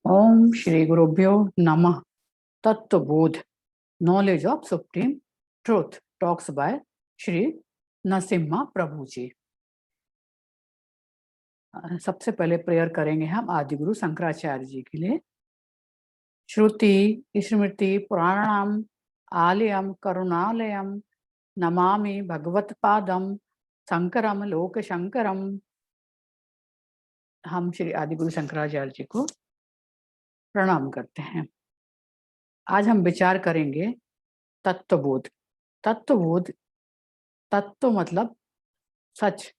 ओम श्री गुरुभ्यो नमः। Tattvabodh, knowledge of supreme truth, talks by Shri Narasimha Prabhu ji. सबसे पहले प्रेयर करेंगे हम आदिगुरु शंकराचार्य जी के लिए। श्रुति स्मृति पुराणाम आलयम करुणालयम नमामि भगवत्पादम शंकरम लोक शंकरम। हम श्री आदिगुरु शंकराचार्य जी को प्रणाम करते हैं। आज हम विचार करेंगे तत्वबोध। तत्वबोध, तत्व मतलब सच,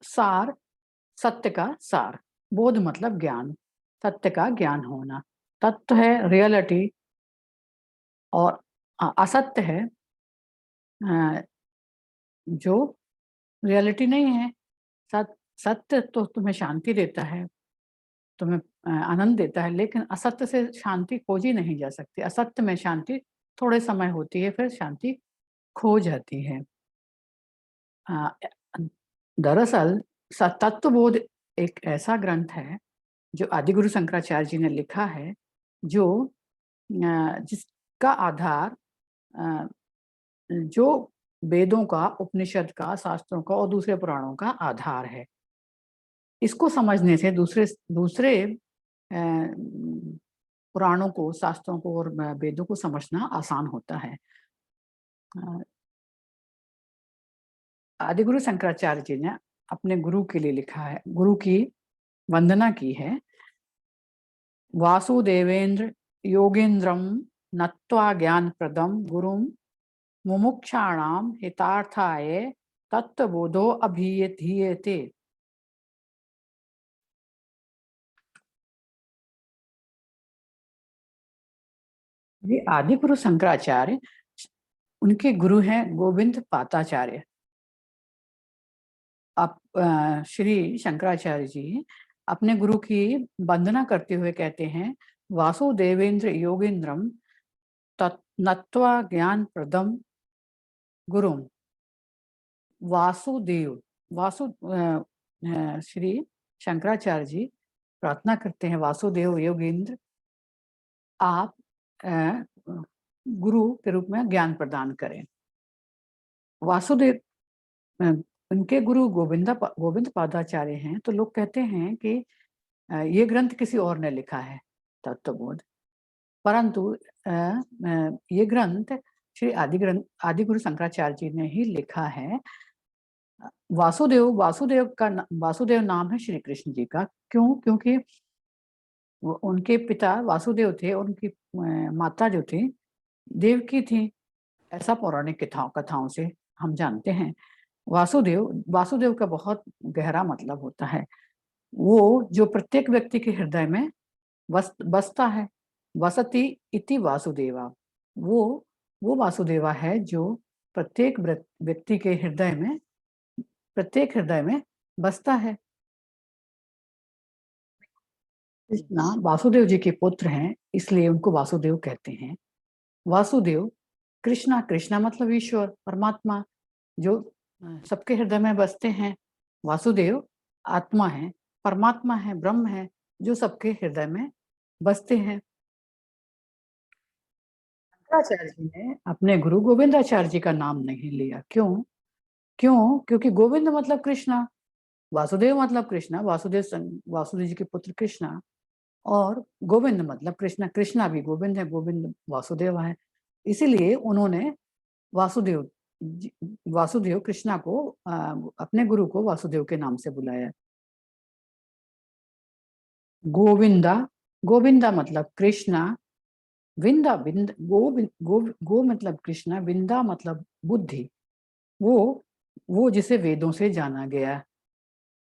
सार, सत्य का सार, बोध मतलब ज्ञान, सत्य का ज्ञान होना। तत्व है रियलिटी और असत्य है जो रियलिटी नहीं है। सत्य तो तुम्हें शांति देता है, तुम्हें आनंद देता है, लेकिन असत्य से शांति खोजी नहीं जा सकती। असत्य में शांति थोड़े समय होती है, फिर शांति खो जाती है। दरअसल तत्वबोध एक ऐसा ग्रंथ है जो आदिगुरु शंकराचार्य जी ने लिखा है, जो जिसका आधार जो वेदों का, उपनिषद का, शास्त्रों का और दूसरे पुराणों का आधार है। इसको समझने से दूसरे दूसरे पुराणों को, शास्त्रों को और वेदों को समझना आसान होता है। आदिगुरु शंकराचार्य जी ने अपने गुरु के लिए लिखा है, गुरु की वंदना की है। वासुदेवेंद्र योगेंद्रम नत्वा ज्ञान प्रदम गुरुम मुमुक्षाणाम हितार्थाय तत्वबोधो अभिधीयते। ये आदिगुरु शंकराचार्य, उनके गुरु हैं गोविंद पादाचार्य। आप श्री शंकराचार्य जी अपने गुरु की वंदना करते हुए कहते हैं, वासुदेवेंद्र योगेंद्रम नत्वा ज्ञान प्रदम गुरुम। वासुदेव, श्री शंकराचार्य जी प्रार्थना करते हैं, वासुदेव योगेंद्र आप गुरु के रूप में ज्ञान प्रदान करें। वासुदेव उनके गुरु गोविंद पादाचार्य हैं, तो लोग कहते हैं कि ये ग्रंथ किसी और ने लिखा है, तत्वबोध। परंतु ये ग्रंथ श्री आदिगुरु शंकराचार्य जी ने ही लिखा है। वासुदेव नाम है श्री कृष्ण जी का। क्यों? क्योंकि उनके पिता वासुदेव थे, उनकी माता जो थी देवकी थी। ऐसा पौराणिक कथाओं से हम जानते हैं। वासुदेव का बहुत गहरा मतलब होता है। वो जो प्रत्येक व्यक्ति के हृदय में बसता है। वसति इति वासुदेवा। वो वासुदेवा है जो प्रत्येक व्यक्ति के प्रत्येक हृदय में बसता है। कृष्णा वासुदेव जी के पुत्र हैं, इसलिए उनको वासुदेव कहते हैं। वासुदेव कृष्णा, कृष्णा मतलब ईश्वर, परमात्मा, जो सबके हृदय में बसते हैं। वासुदेव आत्मा है, परमात्मा है, ब्रह्म है, जो सबके हृदय में बसते हैं। शंकराचार्य जी ने अपने गुरु गोविंदाचार्य जी का नाम नहीं लिया। क्यों? क्योंकि गोविंद मतलब कृष्णा, वासुदेव मतलब कृष्णा, वासुदेव जी के पुत्र कृष्णा, और गोविंद मतलब कृष्णा। कृष्णा भी गोविंद है, गोविंद वासुदेव है। इसीलिए उन्होंने वासुदेव कृष्णा को अपने गुरु को वासुदेव के नाम से बुलाया। गोविंदा मतलब कृष्णा, विंदा विंद गो मतलब कृष्णा, विंदा मतलब बुद्धि। वो जिसे वेदों से जाना गया,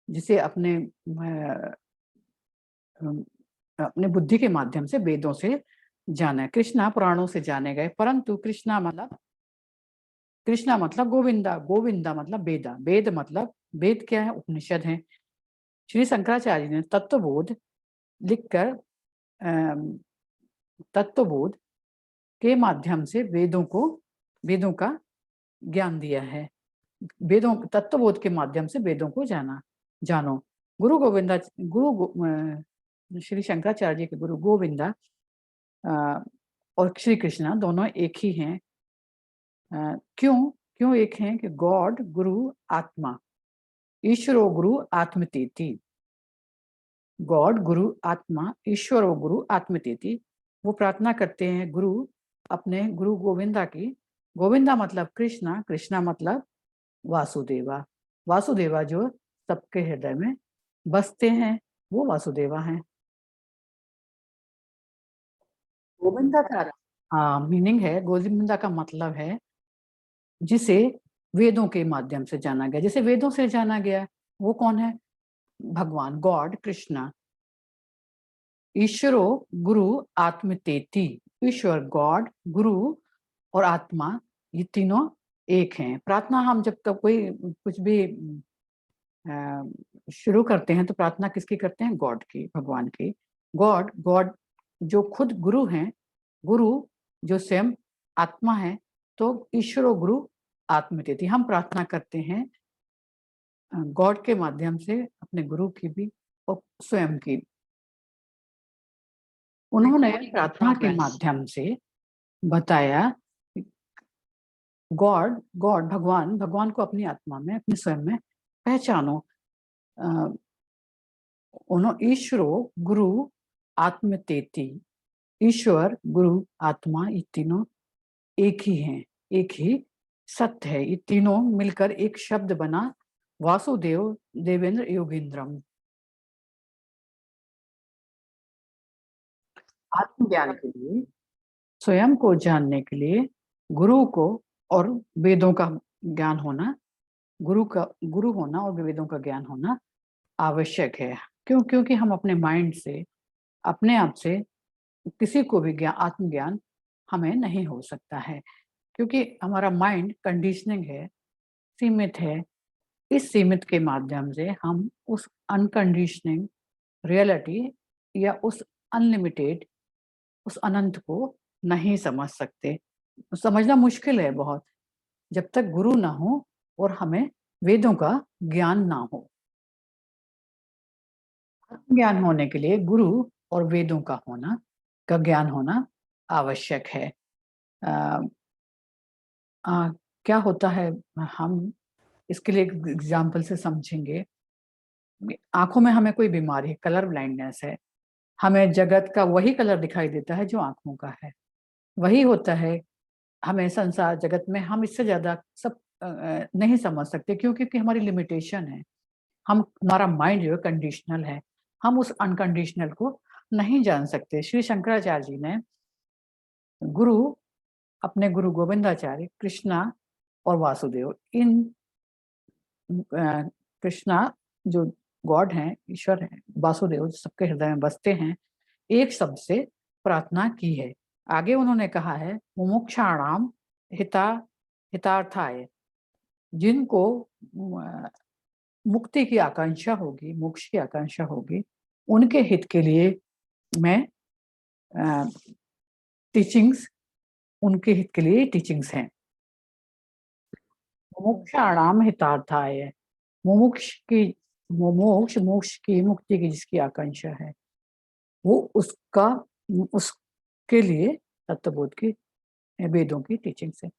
जिसे अपने बुद्धि के माध्यम से वेदों से जाना है। कृष्णा पुराणों से जाने गए, परंतु कृष्णा मतलब गोविंदा मतलब वेद मतलब वेद क्या है? उपनिषद है। श्री शंकराचार्य ने तत्वबोध लिखकर तत्वबोध के माध्यम से वेदों का ज्ञान दिया है। तत्वबोध के माध्यम से वेदों को जानो। श्री शंकराचार्य जी के गुरु गोविंदा और श्री कृष्णा दोनों एक ही हैं। क्यों एक हैं कि गॉड गुरु आत्मा, ईश्वरो गुरु आत्मतीति। गॉड गुरु आत्मा, ईश्वरो गुरु आत्मतीति। वो प्रार्थना करते हैं गुरु अपने गुरु गोविंदा की। गोविंदा मतलब कृष्णा, कृष्णा मतलब वासुदेवा। वासुदेवा जो सबके हृदय में बसते हैं वो वासुदेवा हैं। गोविंदा का मीनिंग है, गोविंदा का मतलब है जिसे वेदों के माध्यम से जाना गया। जैसे वेदों से जाना गया, वो कौन है? भगवान, गॉड, कृष्णा। ईश्वरो गुरु आत्मतेति। ईश्वर, गॉड, गुरु और आत्मा, ये तीनों एक हैं। प्रार्थना हम जब तक कोई कुछ भी शुरू करते हैं तो प्रार्थना किसकी करते हैं? गॉड की, भगवान की। गॉड, गॉड जो खुद गुरु हैं, गुरु जो स्वयं आत्मा है, तो ईश्वरो गुरु आत्मतीति। हम प्रार्थना करते हैं गॉड के माध्यम से अपने गुरु की भी और स्वयं की। उन्होंने प्रार्थना के माध्यम से बताया गॉड, गॉड भगवान, भगवान को अपनी आत्मा में, अपने स्वयं में पहचानो। उन्होंने ईश्वरो गुरु आत्मतेति, ईश्वर, गुरु, आत्मा, ये तीनों एक ही हैं, एक ही सत्य है। ये तीनों मिलकर एक शब्द बना वासुदेव देवेंद्र योगेंद्रम। आत्मज्ञान के लिए, स्वयं को जानने के लिए गुरु को और वेदों का ज्ञान होना, गुरु होना और वेदों का ज्ञान होना आवश्यक है। क्योंकि हम अपने माइंड से, अपने आप से किसी को भी ज्ञान, आत्मज्ञान हमें नहीं हो सकता है, क्योंकि हमारा माइंड कंडीशनिंग है, सीमित है। इस सीमित के माध्यम से हम उस अनकंडीशनिंग रियलिटी या उस अनलिमिटेड, उस अनंत को नहीं समझ सकते। समझना मुश्किल है बहुत, जब तक गुरु ना हो और हमें वेदों का ज्ञान ना हो। ज्ञान होने के लिए गुरु और वेदों का ज्ञान होना आवश्यक है। क्या होता है, हम इसके लिए एक एग्जाम्पल से समझेंगे। आंखों में हमें कोई बीमारी है, कलर ब्लाइंडनेस है, हमें जगत का वही कलर दिखाई देता है जो आंखों का है। वही होता है हमें संसार जगत में, हम इससे ज्यादा सब नहीं समझ सकते, क्योंकि हमारी लिमिटेशन है। हमारा माइंड जो है कंडीशनल है, हम उस अनकंडीशनल को नहीं जान सकते। श्री शंकराचार्य जी ने गुरु, अपने गुरु गोविंदाचार्य, कृष्णा और वासुदेव, इन कृष्णा जो गॉड हैं, ईश्वर हैं, वासुदेव जो सबके हृदय में बसते हैं, एक शब्द से प्रार्थना की है। आगे उन्होंने कहा है मुमुक्षाणाम हितार्थाय, जिनको मुक्ति की आकांक्षा होगी, मोक्ष की आकांक्षा होगी, उनके हित के लिए मैं टीचिंग्स, उनके हित के लिए टीचिंग्स हैं। मुमुक्षाणाम हितार्थाय, मोक्ष की, मुक्ति की जिसकी आकांक्षा है, वो उसके लिए तत्वबोध की, वेदों की टीचिंग से।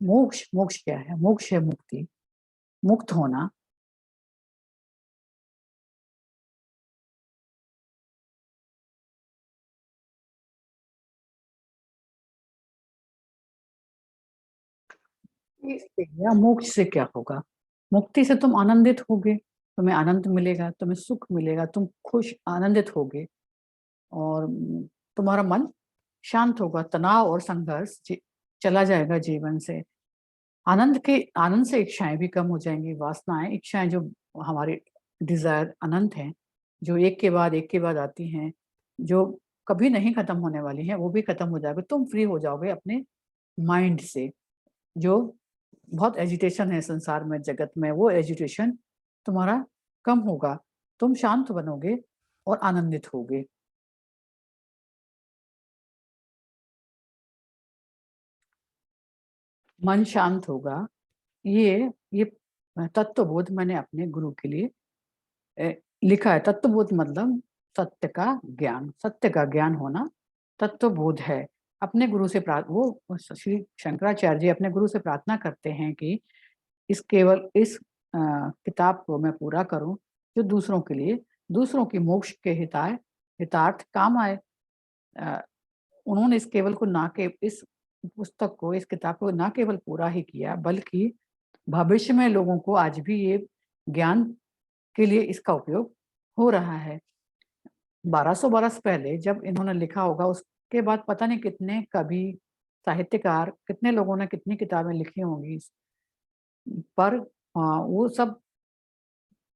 मोक्ष, मोक्ष क्या है? मोक्ष है मुक्ति, मुक्त होना। या मोक्ष से क्या होगा? मुक्ति से तुम आनंदित होगे, तुम्हें आनंद मिलेगा, तुम्हें सुख मिलेगा, तुम खुश आनंदित होगे और तुम्हारा मन शांत होगा, तनाव और संघर्ष चला जाएगा जीवन से। आनंद से इच्छाएं भी कम हो जाएंगी, वासनाएं, इच्छाएं जो हमारे डिजायर अनंत हैं, जो एक के बाद एक के बाद आती हैं, जो कभी नहीं खत्म होने वाली हैं, वो भी खत्म हो जाएगा। तुम फ्री हो जाओगे अपने माइंड से। जो बहुत एजिटेशन है संसार में, जगत में, वो एजिटेशन तुम्हारा कम होगा, तुम शांत बनोगे और आनंदित होगे। मन शांत होगा। ये तत्वबोध मैंने अपने गुरु के लिए लिखा है। तत्वबोध मतलब सत्य का ज्ञान होना तत्वबोध है। अपने गुरु से वो श्री शंकराचार्य जी अपने गुरु से प्रार्थना करते हैं कि इस किताब को मैं पूरा करूं जो दूसरों के लिए, दूसरों की मोक्ष के हितार्थ काम आए। उन्होंने इस पुस्तक को, इस किताब को ना केवल पूरा ही किया, बल्कि भविष्य में लोगों को आज भी ये ज्ञान के लिए इसका उपयोग हो रहा है। 1200 बरस पहले जब इन्होंने लिखा होगा, उसके बाद पता नहीं कितने कवि, साहित्यकार, कितने लोगों ने कितनी किताबें लिखी होंगी, पर वो सब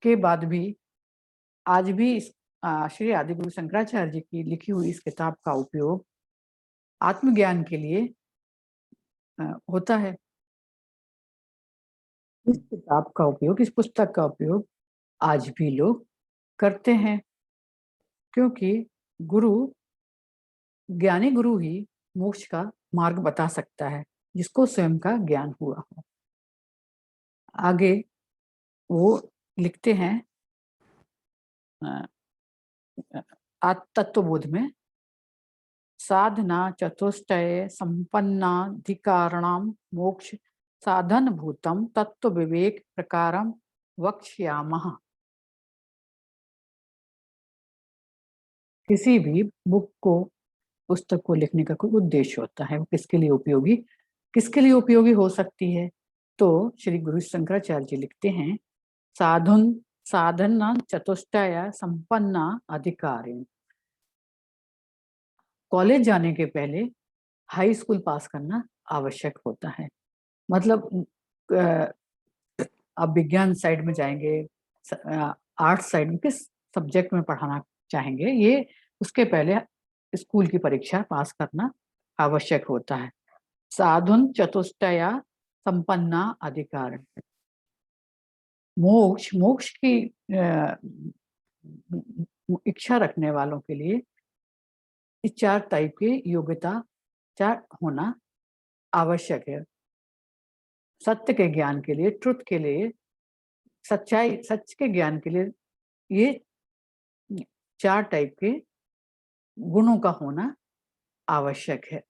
के बाद भी आज भी श्री आदि गुरु शंकराचार्य जी की लिखी हुई इस किताब का उपयोग आत्मज्ञान के लिए होता है। इस किताब का उपयोग, इस पुस्तक का उपयोग आज भी लोग करते हैं, क्योंकि ज्ञानी गुरु ही मोक्ष का मार्ग बता सकता है, जिसको स्वयं का ज्ञान हुआ हो। आगे वो लिखते हैं तत्वबोध में, साधना चतुष्टय संपन्नाधिकारणम मोक्ष साधन भूतम तत्व विवेक प्रकारम वक्ष्यामः। किसी भी पुस्तक को लिखने का कोई उद्देश्य होता है, वो किसके लिए उपयोगी हो सकती है। तो श्री गुरु शंकराचार्य जी लिखते हैं, साधना चतुष्टय संपन्ना अधिकारी। कॉलेज जाने के पहले हाई स्कूल पास करना आवश्यक होता है। मतलब आप विज्ञान साइड में जाएंगे, आर्ट साइड में, किस सब्जेक्ट में पढ़ाना चाहेंगे, ये उसके पहले स्कूल की परीक्षा पास करना आवश्यक होता है। साधुन चतुष्टया संपन्ना अधिकार। मोक्ष की इच्छा रखने वालों के लिए इस 4 टाइप की योग्यता होना आवश्यक है। सत्य के ज्ञान के लिए, ट्रुथ के लिए, सच के ज्ञान के लिए ये 4 टाइप के गुणों का होना आवश्यक है।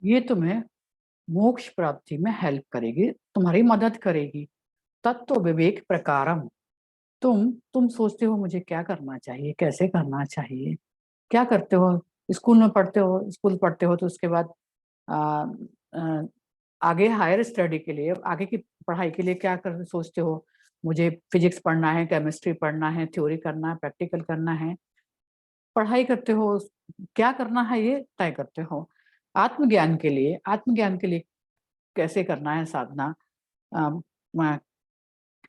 ये तुम्हें मोक्ष प्राप्ति में हेल्प करेगी, तुम्हारी मदद करेगी। तत्व विवेक प्रकारम। तुम सोचते हो मुझे क्या करना चाहिए, कैसे करना चाहिए, क्या करते हो, स्कूल पढ़ते हो तो उसके बाद आगे हायर स्टडी के लिए, आगे की पढ़ाई के लिए क्या कर सोचते हो, मुझे फिजिक्स पढ़ना है, केमिस्ट्री पढ़ना है, थ्योरी करना है, प्रैक्टिकल करना है, पढ़ाई करते हो, क्या करना है ये तय करते हो। आत्मज्ञान के लिए कैसे करना है साधना,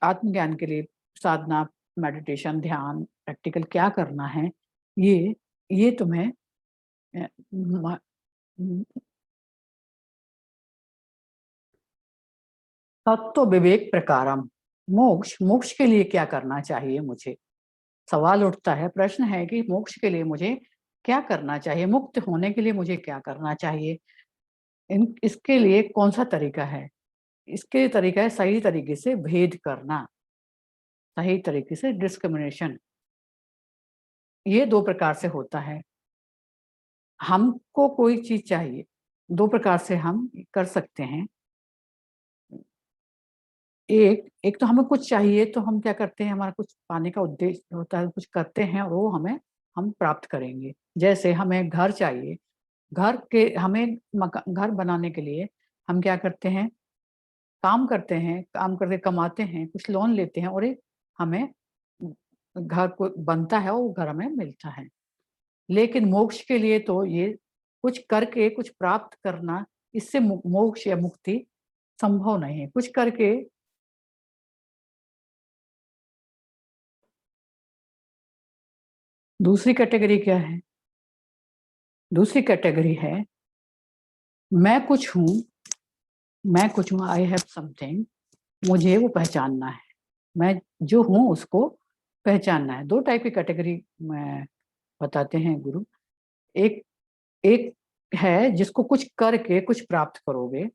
आत्मज्ञान के लिए साधना, मेडिटेशन, ध्यान, प्रैक्टिकल क्या करना है, ये तुम्हें तत्व विवेक प्रकारम। मोक्ष के लिए क्या करना चाहिए मुझे, सवाल उठता है, प्रश्न है कि मोक्ष के लिए मुझे क्या करना चाहिए, मुक्त होने के लिए मुझे क्या करना चाहिए, इसके लिए कौन सा तरीका है। इसके तरीका है सही तरीके से भेद करना, सही तरीके से डिस्क्रिमिनेशन। ये 2 प्रकार से होता है। हमको कोई चीज चाहिए, 2 प्रकार से हम कर सकते हैं। एक तो हमें कुछ चाहिए तो हम क्या करते हैं, हमारा कुछ पाने का उद्देश्य होता है, कुछ करते हैं और वो हम प्राप्त करेंगे। जैसे हमें घर चाहिए, घर बनाने के लिए हम क्या करते हैं, काम करके कमाते हैं, कुछ लोन लेते हैं और एक हमें घर को बनता है और वो घर हमें मिलता है। लेकिन मोक्ष के लिए तो ये कुछ करके कुछ प्राप्त करना, इससे मोक्ष या मुक्ति संभव नहीं है। कुछ करके दूसरी कैटेगरी क्या है, दूसरी कैटेगरी है मैं कुछ हूँ, आई हैव समथिंग, मुझे वो पहचानना है, मैं जो हूँ उसको पहचानना है। 2 टाइप की कैटेगरी में बताते हैं गुरु। एक एक है जिसको कुछ करके कुछ प्राप्त करोगे,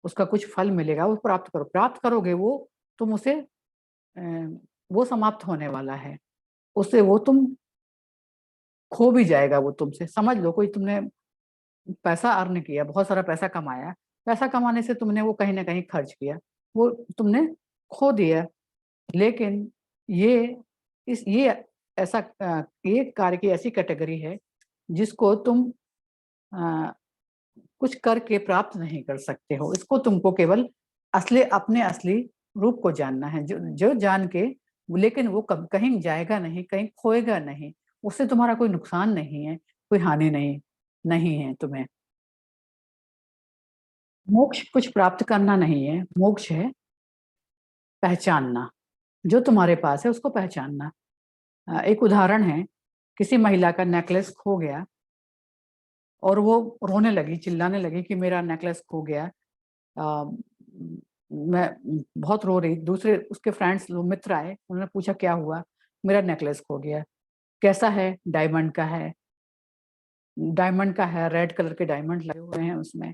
उसका कुछ फल मिलेगा, वो प्राप्त करोगे, वो तुम उसे वो समाप्त होने वाला है, उससे वो तुम खो भी जाएगा वो तुमसे। समझ लो कोई तुमने पैसा अर्न किया, बहुत सारा पैसा कमाया, पैसा कमाने से तुमने वो कहीं ना कहीं खर्च किया, वो तुमने खो दिया। लेकिन ये ये ऐसा ये कार्य की ऐसी कैटेगरी है जिसको तुम अ, कुछ करके प्राप्त नहीं कर सकते हो। इसको तुमको केवल अपने असली रूप को जानना है, जो जो जान के, लेकिन वो कहीं जाएगा नहीं, कहीं खोएगा नहीं, उससे तुम्हारा कोई नुकसान नहीं है, कोई हानि नहीं नहीं है तुम्हें। मोक्ष कुछ प्राप्त करना नहीं है, मोक्ष है पहचानना, जो तुम्हारे पास है उसको पहचानना। एक उदाहरण है, किसी महिला का नेकलेस खो गया और वो रोने लगी, चिल्लाने लगी कि मेरा नेकलेस खो गया। अ, मैं बहुत रो रही। दूसरे उसके फ्रेंड्स लोग, मित्र आए, उन्होंने पूछा क्या हुआ? मेरा नेकलेस खो गया। कैसा है? डायमंड का है। डायमंड का है, रेड कलर के डायमंड लगे हुए हैं उसमें।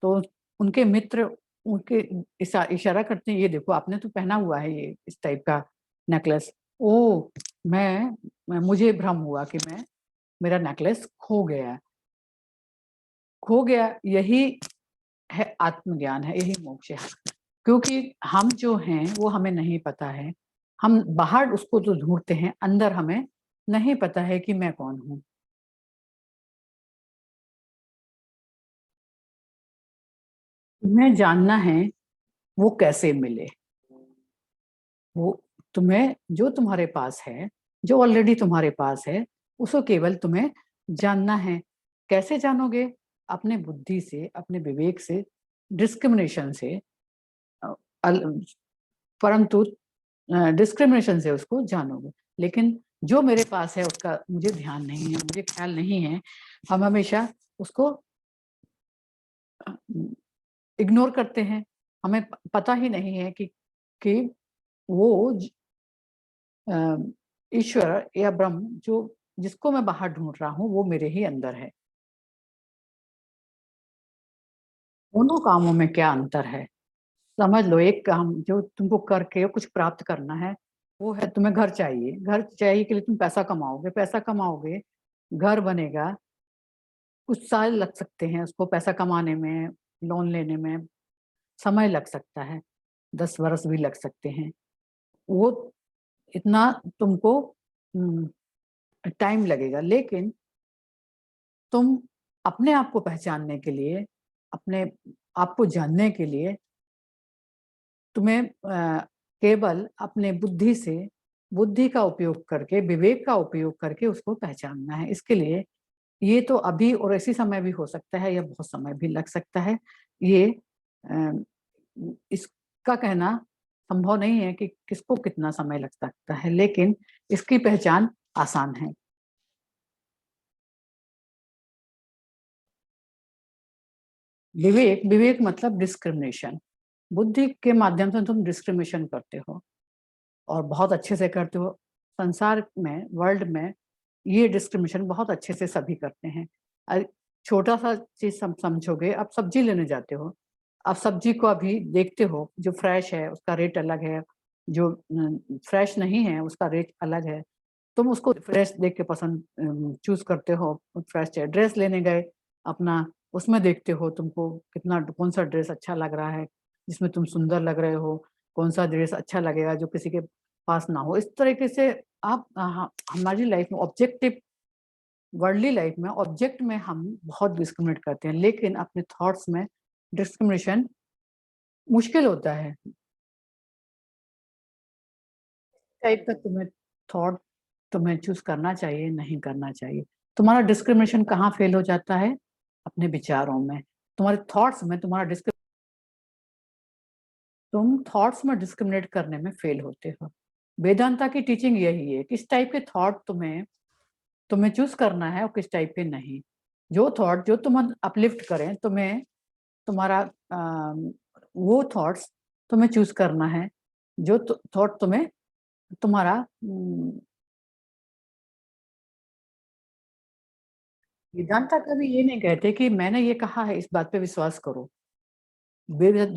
तो उनके मित्र उनके इशारा करते हैं, ये देखो आपने तो पहना हुआ है ये इस टाइप का नेकलेस। ओ, मुझे भ्रम हुआ कि मेरा नेकलेस खो गया। खो गया, यही है आत्मज्ञान, है यही मोक्ष है। क्योंकि हम जो हैं वो हमें नहीं पता है, हम बाहर उसको तो ढूंढते हैं, अंदर हमें नहीं पता है कि मैं कौन हूं। तुम्हें जानना है वो कैसे मिले। वो तुम्हें जो तुम्हारे पास है, जो ऑलरेडी तुम्हारे पास है, उसको केवल तुम्हें जानना है। कैसे जानोगे? अपने बुद्धि से, अपने विवेक से, डिस्क्रिमिनेशन से। अ, अल- परंतु डिस्क्रिमिनेशन से उसको जानोगे। लेकिन जो मेरे पास है उसका मुझे ध्यान नहीं है, मुझे ख्याल नहीं है। हम हमेशा उसको इग्नोर करते हैं। हमें पता ही नहीं है कि वो ईश्वर या ब्रह्म जो जिसको मैं बाहर ढूंढ रहा हूँ वो मेरे ही अंदर है। दोनों कामों में क्या अंतर है? समझ लो, एक काम जो तुमको करके कुछ प्राप्त करना है वो है, तुम्हें घर चाहिए। घर चाहिए के लिए तुम पैसा कमाओगे, पैसा कमाओगे, घर बनेगा। कुछ साल लग सकते हैं उसको पैसा कमाने में, लोन लेने में समय लग सकता है, 10 वर्ष भी लग सकते हैं। वो इतना तुमको टाइम लगेगा। लेकिन तुम अपने आप को पहचानने के लिए, अपने आप को जानने के लिए तुम्हें केवल अपने बुद्धि से, बुद्धि का उपयोग करके, विवेक का उपयोग करके उसको पहचानना है। इसके लिए ये तो अभी और इसी समय भी हो सकता है, या बहुत समय भी लग सकता है। ये इसका कहना संभव नहीं है कि किसको कितना समय लग सकता है, लेकिन इसकी पहचान आसान है। विवेक, विवेक मतलब डिस्क्रिमिनेशन। बुद्धि के माध्यम से तुम डिस्क्रिमिनेशन करते हो और बहुत अच्छे से करते हो। संसार में, वर्ल्ड में ये डिस्क्रिमिनेशन बहुत अच्छे से सभी करते हैं। छोटा सा चीज समझोगे, आप सब्जी लेने जाते हो, आप सब्जी को अभी देखते हो, जो फ्रेश है उसका रेट अलग है, जो फ्रेश नहीं है उसका रेट अलग है। तुम उसको फ्रेश देख के पसंद चूज करते हो, फ्रेश चाहिए। ड्रेस लेने गए अपना, उसमें देखते हो तुमको कितना, कौन सा ड्रेस अच्छा लग रहा है, जिसमें तुम सुंदर लग रहे हो, कौन सा ड्रेस अच्छा लगेगा जो किसी के पास ना हो। इस तरीके से आप हमारी लाइफ में ऑब्जेक्टिव, वर्ल्डली लाइफ में ऑब्जेक्ट में हम बहुत डिस्क्रिमिनेट करते हैं, लेकिन अपने थॉट्स में डिस्क्रिमिनेशन मुश्किल होता है। टाइप का तुम्हें थॉट तुम्हें चूज करना चाहिए, नहीं करना चाहिए। तुम्हारा डिस्क्रिमिनेशन कहाँ फेल हो जाता है? अपने विचारों में, तुम्हारे थॉट्स में। तुम थॉट्स में डिस्क्रिमिनेट करने में फेल होते हो। वेदांता की टीचिंग यही है, किस टाइप के थॉट तुम्हें तुम्हें चूज करना है और किस टाइप के नहीं। जो थॉट जो तुम्हें अपलिफ्ट करें, तुम्हें तुम्हारा वो थॉट्स तुम्हें चूज करना है। जो थॉट तुम्हें तुम्हारा वेदांता कभी ये नहीं कहते कि मैंने ये कहा है इस बात पे विश्वास करो।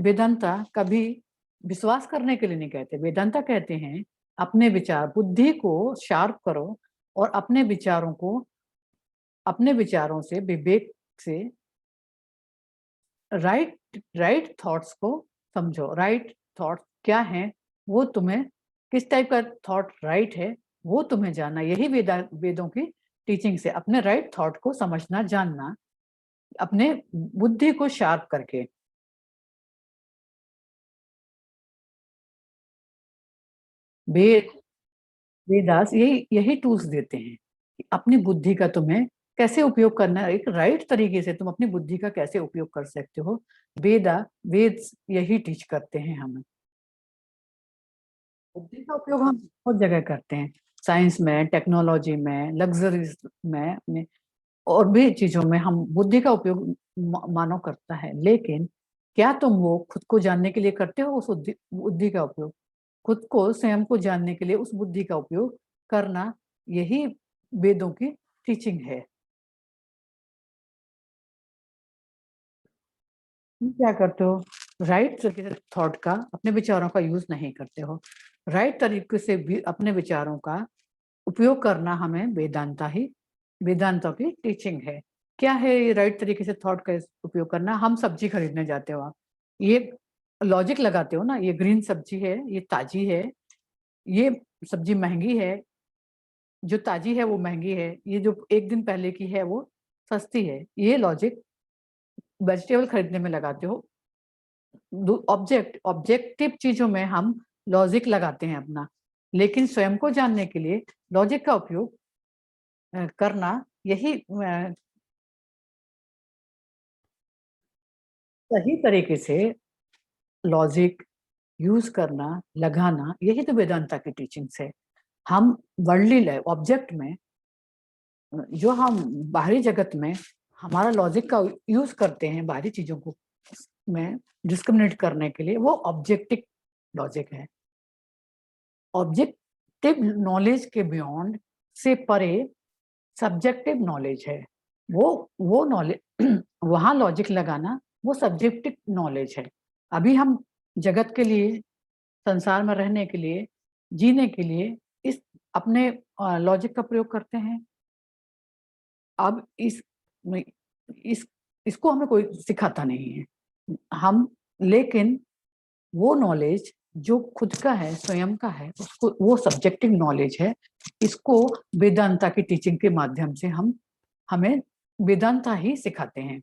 वेदांता कभी विश्वास करने के लिए नहीं कहते। वेदांता कहते हैं अपने विचार, बुद्धि को शार्प करो और अपने विचारों से, विवेक से राइट थॉट्स को समझो। राइट थॉट क्या है, वो तुम्हें किस टाइप का थॉट राइट है वो तुम्हें जानना। यही वेदों की टीचिंग से अपने राइट थॉट को समझना, जानना, अपने बुद्धि को शार्प करके। वेद वेदास यही टूल्स देते हैं कि अपनी बुद्धि का तुम्हें कैसे उपयोग करना है, एक राइट तरीके से तुम अपनी बुद्धि का कैसे उपयोग कर सकते हो। वेद यही टीच करते हैं हमें। बुद्धि का उपयोग हम बहुत जगह करते हैं, साइंस में, टेक्नोलॉजी में, लग्जरीज में, अपने और भी चीजों में हम बुद्धि का उपयोग मानव करता है। लेकिन क्या तुम वो खुद को जानने के लिए करते हो उस बुद्धि का उपयोग? खुद को, स्वयं को जानने के लिए उस बुद्धि का उपयोग करना, यही वेदों की टीचिंग है। तुम क्या करते हो? राइट तरीके से थॉट का, अपने विचारों का यूज नहीं करते हो। राइट तरीके से भी अपने विचारों का उपयोग करना हमें वेदांतों की टीचिंग है। क्या है ये राइट तरीके से थॉट का उपयोग करना? हम सब्जी खरीदने जाते हो, आप ये लॉजिक लगाते हो ना, ये ग्रीन सब्जी है, ये ताजी है, ये सब्जी महंगी है, जो ताजी है वो महंगी है, ये जो एक दिन पहले की है वो सस्ती है। ये लॉजिक वेजिटेबल खरीदने में लगाते हो। ऑब्जेक्टिव चीजों में हम लॉजिक लगाते हैं अपना, लेकिन स्वयं को जानने के लिए लॉजिक का उपयोग करना, यही सही तरीके से लॉजिक यूज करना, लगाना, यही तो वेदांता की टीचिंग्स है। हम वर्ल्डली ऑब्जेक्ट में, जो हम बाहरी जगत में हमारा लॉजिक का यूज करते हैं बाहरी चीजों को में डिस्क्रिमिनेट करने के लिए, वो ऑब्जेक्टिव लॉजिक है। ऑब्जेक्टिव नॉलेज के बियॉन्ड से परे सब्जेक्टिव नॉलेज है। वो नॉलेज वहां लॉजिक लगाना वो सब्जेक्टिव नॉलेज है। अभी हम जगत के लिए, संसार में रहने के लिए, जीने के लिए इस अपने लॉजिक का प्रयोग करते हैं। अब इस इसको हमें कोई सिखाता नहीं है हम, लेकिन वो नॉलेज जो खुद का है, स्वयं का है, उसको, वो सब्जेक्टिव नॉलेज है। इसको वेदांता की टीचिंग के माध्यम से हमें वेदांता ही सिखाते हैं।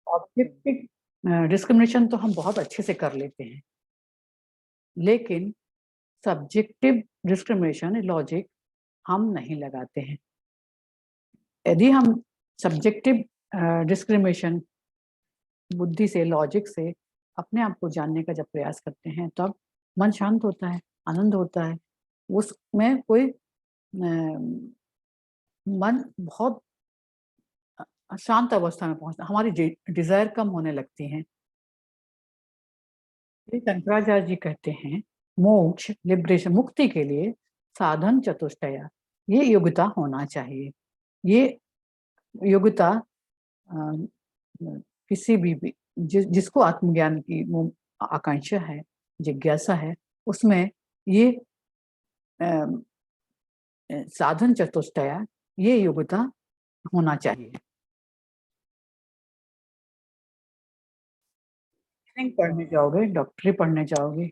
ऑब्जेक्टिव डिस्क्रिमिनेशन तो हम बहुत अच्छे से कर लेते हैं, लेकिन सब्जेक्टिव डिस्क्रिमिनेशन लॉजिक हम नहीं लगाते हैं। यदि हम सब्जेक्टिव डिस्क्रिमिनेशन बुद्धि से, लॉजिक से अपने आप को जानने का जब प्रयास करते हैं, तब मन शांत होता है, आनंद होता है, उसमें कोई मन बहुत शांत अवस्था में पहुंचता, हमारी डिजायर कम होने लगती है। शंकराचार्य जी कहते हैं, मोक्ष, लिबरेशन, मुक्ति के लिए साधन चतुष्टया, ये योग्यता होना चाहिए। ये योग्यता किसी भी जिसको आत्मज्ञान की वो आकांक्षा है, जिज्ञासा है, उसमें ये साधन चतुष्टया, ये योग्यता होना चाहिए। पढ़ने जाओगे, डॉक्टरी पढ़ने जाओगे,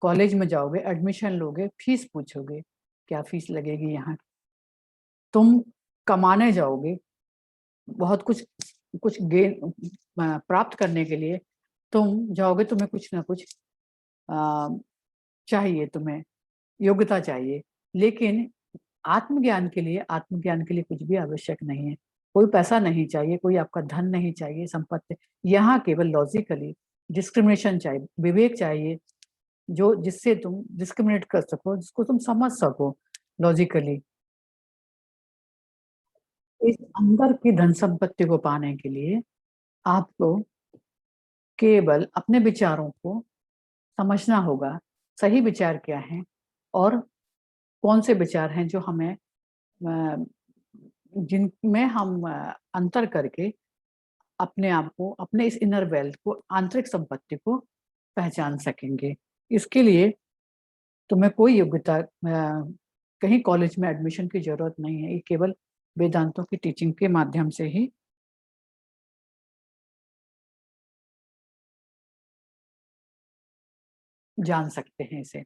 कॉलेज में जाओगे, एडमिशन लोगे, फीस पूछोगे, क्या फीस लगेगी यहाँ। तुम कमाने जाओगे, बहुत कुछ गेन प्राप्त करने के लिए तुम जाओगे, तुम्हें कुछ ना कुछ आ, चाहिए, तुम्हें योग्यता चाहिए। लेकिन आत्मज्ञान के लिए कुछ भी आवश्यक नहीं है। कोई पैसा नहीं चाहिए, कोई आपका धन नहीं चाहिए, संपत्ति। यहाँ केवल लॉजिकली डिस्क्रिमिनेशन चाहिए, विवेक चाहिए, जो जिससे तुम डिस्क्रिमिनेट कर सको, जिसको तुम समझ सको लॉजिकली। इस अंदर की धन संपत्ति को पाने के लिए आपको केवल अपने विचारों को समझना होगा, सही विचार क्या है और कौन से विचार हैं जो हमें जिनमें हम अंतर करके अपने आप को, अपने इस इनर वेल्थ को, आंतरिक संपत्ति को पहचान सकेंगे। इसके लिए तुम्हें कोई योग्यता कहीं कॉलेज में एडमिशन की जरूरत नहीं है, ये केवल वेदांतों की टीचिंग के माध्यम से ही जान सकते हैं इसे।